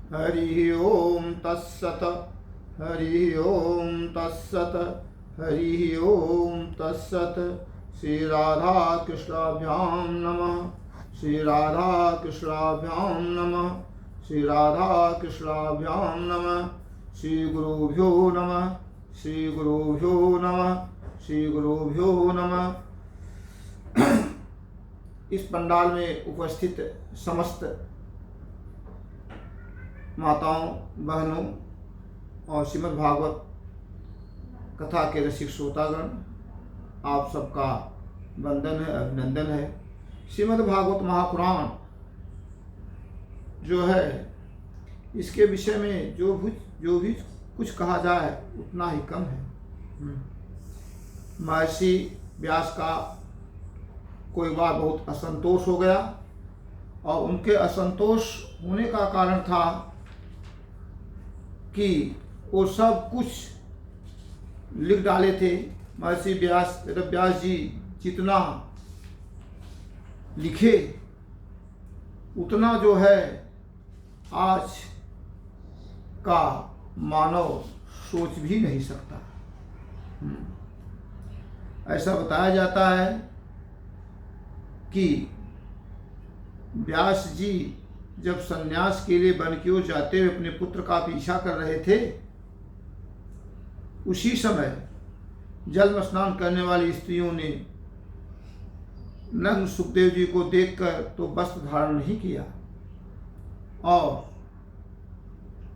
हरि ओम तत्सत। हरि ओम तत्सत। हरि ओम तत्सत। श्री राधा कृष्णाभ्याम नमः। श्री राधा कृष्णाभ्याम नमः। श्री राधा कृष्णाभ्याम नमः। श्री गुरुभ्यो नमः। श्री गुरुभ्यो नमः। श्री गुरुभ्यो नमः। इस पंडाल में उपस्थित समस्त माताओं, बहनों और श्रीमद् भागवत कथा के रसिक श्रोतागण, आप सबका वंदन है, अभिनंदन है। श्रीमद् भागवत महापुराण जो है, इसके विषय में जो भी कुछ कहा जाए उतना ही कम है। महर्षि व्यास का कोई बार बहुत असंतोष हो गया और उनके असंतोष होने का कारण था कि वो सब कुछ लिख डाले थे। महर्षि व्यास जी जितना लिखे उतना जो है आज का मानव सोच भी नहीं सकता। ऐसा बताया जाता है कि व्यास जी जब सन्यास के लिए वन की ओर जाते हुए अपने पुत्र का पीछा कर रहे थे, उसी समय जल में स्नान करने वाली स्त्रियों ने नग्न सुखदेव जी को देखकर तो वस्त्र धारण नहीं किया और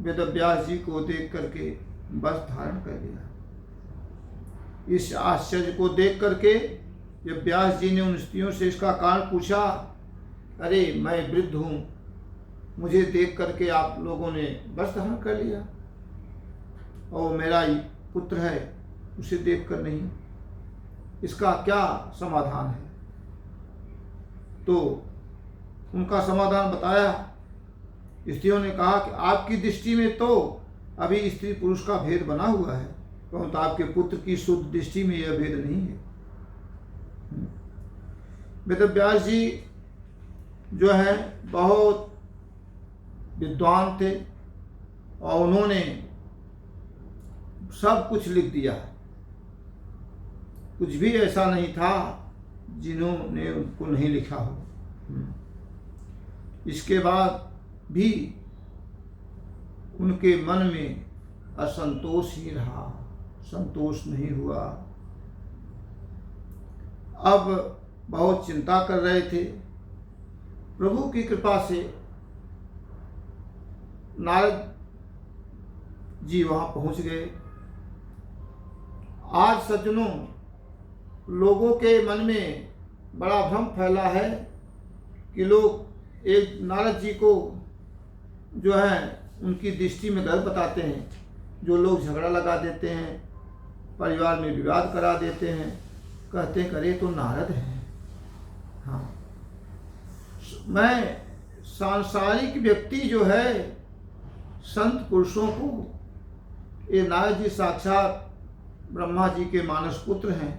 वेदव्यास जी को देख करके वस्त्र धारण कर लिया। इस आश्चर्य को देख करके जब व्यास जी ने उन स्त्रियों से इसका कारण पूछा, अरे मैं वृद्ध हूँ, मुझे देख करके आप लोगों ने वस्त्र धारण कर लिया और मेरा पुत्र है उसे देख कर नहीं, इसका क्या समाधान है? तो उनका समाधान बताया। स्त्रियों ने कहा कि आपकी दृष्टि में तो अभी स्त्री पुरुष का भेद बना हुआ है, परंतु आपके पुत्र की शुद्ध दृष्टि में यह भेद नहीं है। वेदव्यास जी जो है बहुत विद्वान थे और उन्होंने सब कुछ लिख दिया। कुछ भी ऐसा नहीं था जिन्होंने उनको नहीं लिखा हो। इसके बाद भी उनके मन में असंतोष ही रहा, संतोष नहीं हुआ। अब बहुत चिंता कर रहे थे। प्रभु की कृपा से नारद जी वहां पहुंच गए। आज सज्जनों, लोगों के मन में बड़ा भ्रम फैला है कि लोग एक नारद जी को जो है उनकी दृष्टि में गलत बताते हैं। जो लोग झगड़ा लगा देते हैं, परिवार में विवाद करा देते हैं, कहते हैं करे तो नारद है। हाँ, मैं सांसारिक व्यक्ति जो है संत पुरुषों को, ये नारद जी साक्षात ब्रह्मा जी के मानस पुत्र हैं,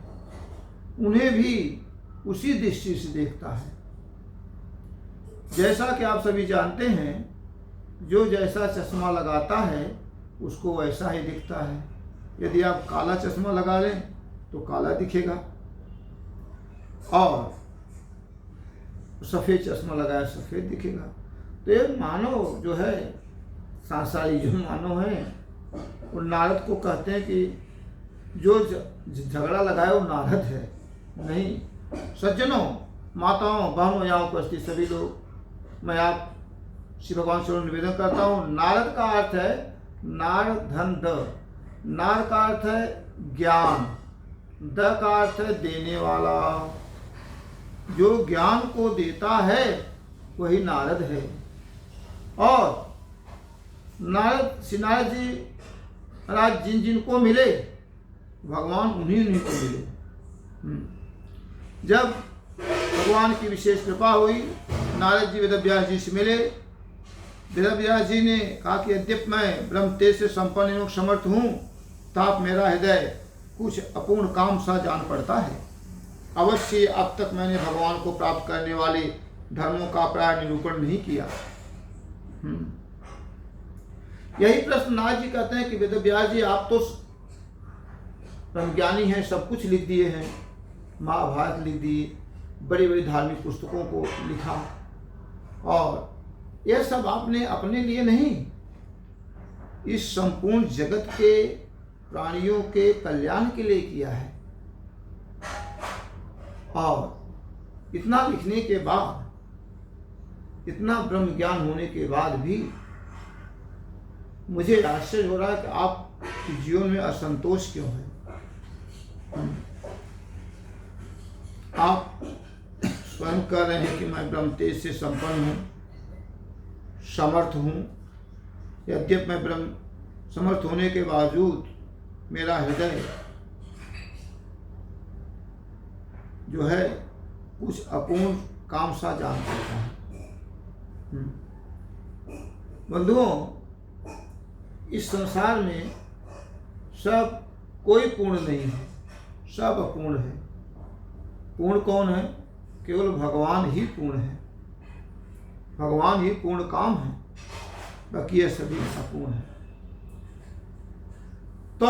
उन्हें भी उसी दृष्टि से देखता है। जैसा कि आप सभी जानते हैं, जो जैसा चश्मा लगाता है उसको वैसा ही दिखता है। यदि आप काला चश्मा लगा लें तो काला दिखेगा और सफ़ेद चश्मा लगाया सफ़ेद दिखेगा। तो ये मानव जो है, सांसारिक जो मानव है, वो नारद को कहते हैं कि जो झगड़ा लगाए वो नारद है। नहीं सज्जनों, माताओं, बहनों, यहाँ उपस्थित सभी लोग, मैं आप श्री भगवान से निवेदन करता हूँ। नारद का अर्थ है नार धन द। नार का अर्थ है ज्ञान, द का अर्थ है देने वाला। जो ज्ञान को देता है वही नारद है। और श्री नारद जी महाराज जिन जिनको मिले भगवान उन्हीं को मिले। जब भगवान की विशेष कृपा हुई, नारद जी वेदव्यास जी से मिले। वेदव्यास जी ने कहा कि यद्यपि मैं ब्रह्म तेज से संपन्न एवं समर्थ हूँ, ताप मेरा हृदय कुछ अपूर्ण काम सा जान पड़ता है। अवश्य अब तक मैंने भगवान को प्राप्त करने वाले धर्मों का प्राय निरूपण नहीं किया। यही प्रश्न नारद जी कहते हैं कि वेद व्यास जी आप तो ब्रह्मज्ञानी हैं, सब कुछ लिख दिए हैं, महाभारत लिख दिए, बड़ी बड़ी धार्मिक पुस्तकों को लिखा, और यह सब आपने अपने लिए नहीं, इस संपूर्ण जगत के प्राणियों के कल्याण के लिए किया है। और इतना लिखने के बाद, इतना ब्रह्म ज्ञान होने के बाद भी मुझे आश्चर्य हो रहा है कि आपके जीवन में असंतोष क्यों है। आप स्वयं कह रहे हैं कि मैं ब्रह्म तेज से संपन्न हूँ, समर्थ हूँ। यद्यपि मैं ब्रह्म समर्थ होने के बावजूद मेरा हृदय जो है कुछ अपूर्ण काम सा जान पड़ता है। बंधुओं, इस संसार में सब कोई पूर्ण नहीं है, सब अपूर्ण है। पूर्ण कौन है? केवल भगवान ही पूर्ण है, भगवान ही पूर्ण काम है, बाकी ये सभी अपूर्ण है। तो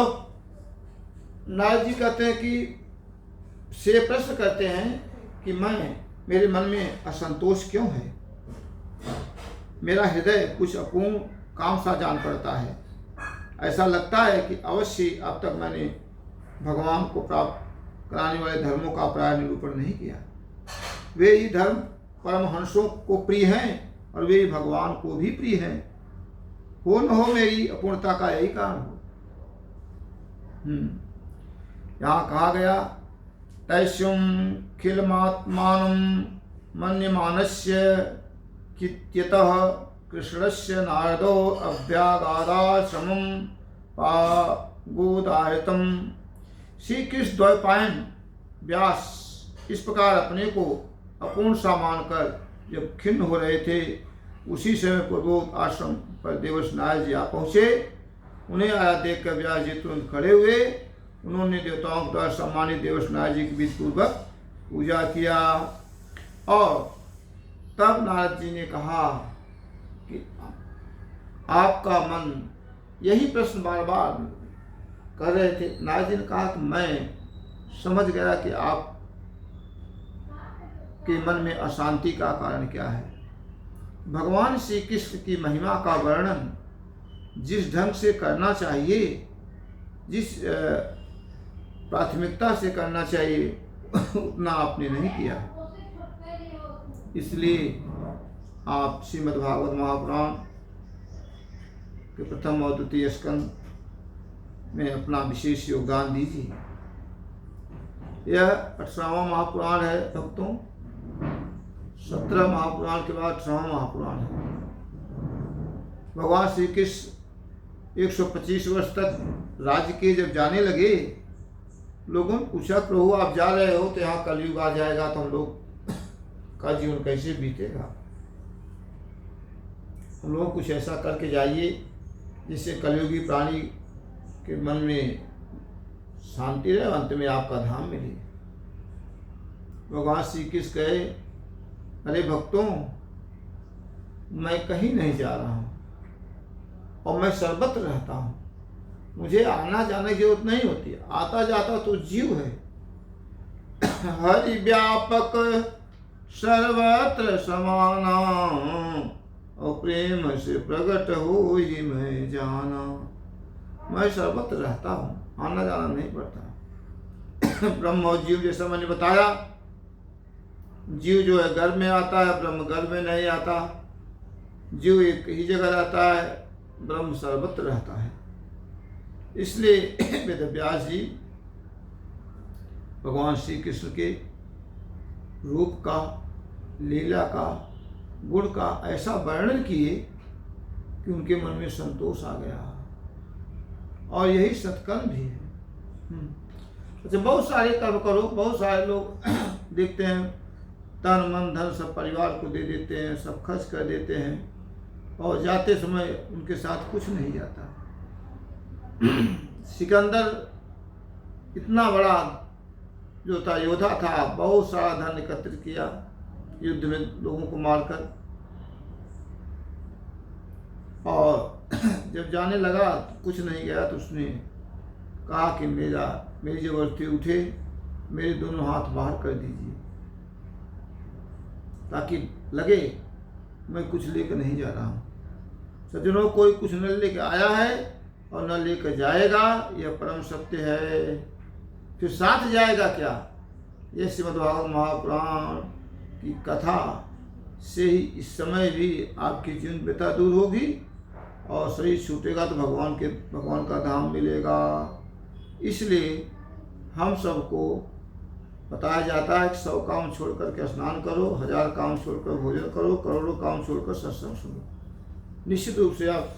नारद जी कहते हैं कि से प्रश्न करते हैं कि मेरे मन में असंतोष क्यों है, मेरा हृदय कुछ अपूर्ण काम सा जान पड़ता है। ऐसा लगता है कि अवश्य अब तक मैंने भगवान को प्राप्त कराने वाले धर्मों का प्राय निरूपण नहीं किया। वे ही धर्म परमहंसों को प्रिय हैं और वे ही भगवान को भी प्रिय हैं। हो न हो मेरी अपूर्णता का यही कारण हो। यहाँ कहा गया, तैस्युम खिलमात्मानं मन्यमानस्य कित्यतः कृष्णस्य नारदो अभ्यागादाश्रमं पागोदायतम। श्री कृष्ण द्वैपायन व्यास इस प्रकार अपने को अपूर्ण सा मानकर जब खिन्न हो रहे थे, उसी समय प्रबोध आश्रम पर देवर्षि नारद जी आ पहुँचे। उन्हें आया देखकर व्यास जी तुरंत खड़े हुए। उन्होंने देवताओं के द्वारा सम्मानित देवर्षि नारद जी की विधि पूर्वक पूजा किया। और तब नारद जी ने कहा कि आपका मन यही प्रश्न बार बार कर रहे थे। नारद जी ने कहा कि मैं समझ गया कि आप के मन में अशांति का कारण क्या है। भगवान श्री कृष्ण की महिमा का वर्णन जिस ढंग से करना चाहिए, जिस प्राथमिकता से करना चाहिए, उतना आपने नहीं किया। इसलिए आप श्रीमद्भागवत महापुराण के प्रथम और द्वितीय स्कंद में अपना विशेष योगदान दीजिए। यह 18वां महापुराण है भक्तों। 17 महापुराण के बाद 18वां महापुराण है। भगवान श्री कृष्ण 125 वर्ष तक राज्य के जब जाने लगे, लोगों ने पूछा, प्रभु आप जा रहे हो तो यहाँ कलयुग आ जाएगा, तो हम लोग का जीवन कैसे बीतेगा। हम लोग कुछ ऐसा करके जाइए जिससे कलयुगी प्राणी के मन में शांति रहे, अंत में आपका धाम मिले। भगवान श्री कृष्ण कहे, अरे भक्तों, मैं कहीं नहीं जा रहा हूँ और मैं सर्वत्र रहता हूँ। मुझे आना जाने की जरूरत नहीं होती। आता जाता तो जीव है। हरि व्यापक सर्वत्र समाना और प्रेम से प्रकट हो ही मैं जाना। मैं सर्वत्र रहता हूँ, आना जाना नहीं पड़ता। ब्रह्म और जीव जैसा मैंने बताया, जीव जो है गर्भ में आता है, ब्रह्म गर्भ में नहीं आता। जीव एक ही जगह रहता है, ब्रह्म सर्वत्र रहता है। इसलिए वेद व्यास जी भगवान श्री कृष्ण के रूप का, लीला का, गुण का ऐसा वर्णन किए कि उनके मन में संतोष आ गया। और यही सत्कर्म भी है। अच्छा, बहुत सारे कर्म करो। बहुत सारे लोग देखते हैं तन मन धन सब परिवार को दे देते हैं, सब खर्च कर देते हैं, और जाते समय उनके साथ कुछ नहीं जाता। सिकंदर इतना बड़ा जो था योद्धा था, बहुत सारा धन एकत्रित किया युद्ध में लोगों को मारकर, और जब जाने लगा कुछ नहीं गया तो उसने कहा कि मेरी ज़बरदस्ती उठे, मेरे दोनों हाथ बाहर कर दीजिए ताकि लगे मैं कुछ लेकर नहीं जा रहा हूँ। सज्जनों, कोई कुछ न लेकर आया है और न लेकर जाएगा, यह परम सत्य है। फिर साथ जाएगा क्या? यह श्रीमद्भागवत महापुराण की कथा से ही इस समय भी आपकी चिंता दूर होगी और शरीर छूटेगा तो भगवान का धाम मिलेगा। इसलिए हम सबको बताया जाता है कि 100 काम छोड़ करके स्नान करो, 1000 काम छोड़कर भोजन करो, करोड़ों काम छोड़कर सत्संग सुनो। निश्चित रूप से आप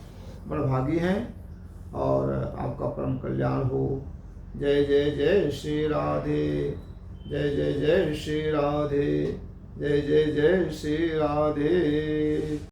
बड़भागी हैं और आपका परम कल्याण हो। जय जय जय श्री राधे, जय जय जय श्री राधे, जय जय जय श्री राधे।